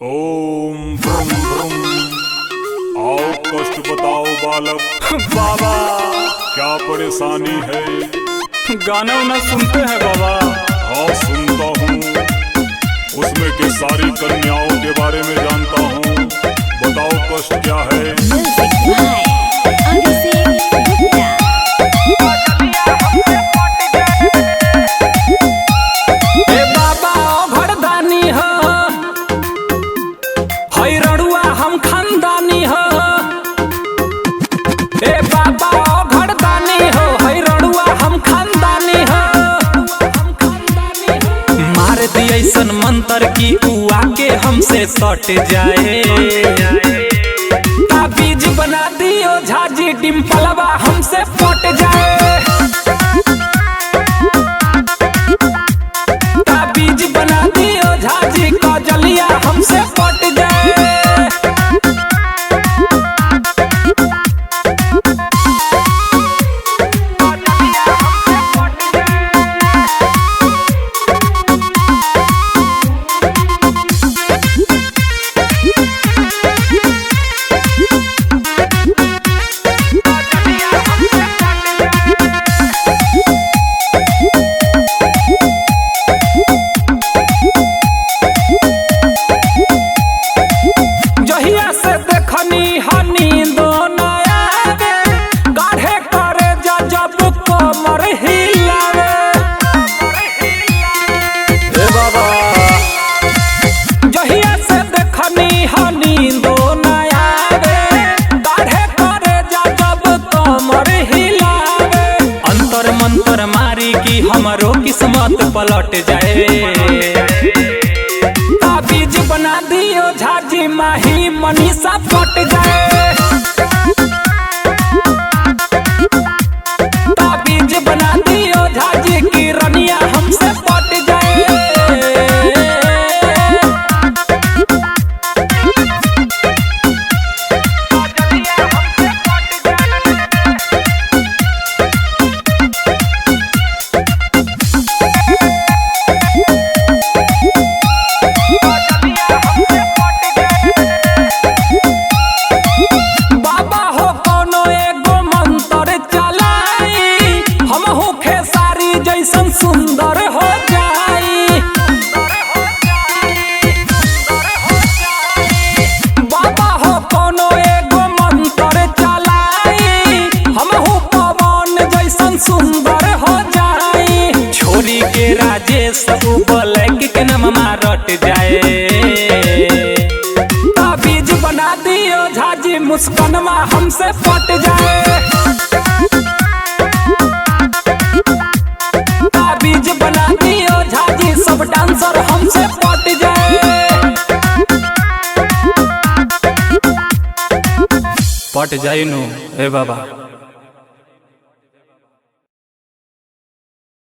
ओम ब्रम ब्रम। आओ कष्ट बताओ बालक। बाबा क्या परेशानी है? गाना उना सुनते हैं बाबा। हाँ सुनता हूँ, उसमें के सारी कन्याओं के बारे में जानता हूँ। बताओ कष्ट क्या है? ऐसन मंत्र की उआ के हमसे सट जाए। ताबीज बना दियो झाजी डिम्पलवा हमसे पट जाए। ताबीज बना दियो झाजी कजलिया हमसे पट जाए। मंत्र मारी की हमरो किस्मत पलट जाए। ताबीज बना दियो झाजी माही मनीषा पट जाए। ताबीज बना दियो झाजी की रनिया हमसे पट जाए। सुंदर हो जाई बाबा हो कोनो एगो मंत्र चलाई। हमहू पवन जैसन सुंदर हो जाई। छोरी के राजेश ब्लैक के नाम रट जाए। ताबीज बना दियो झाजी मुस्कानमा हमसे पट जाए। ताबीज बना दियो झाजी सब डांसर हमसे पट जाए। पट जाई नु ए बाबा।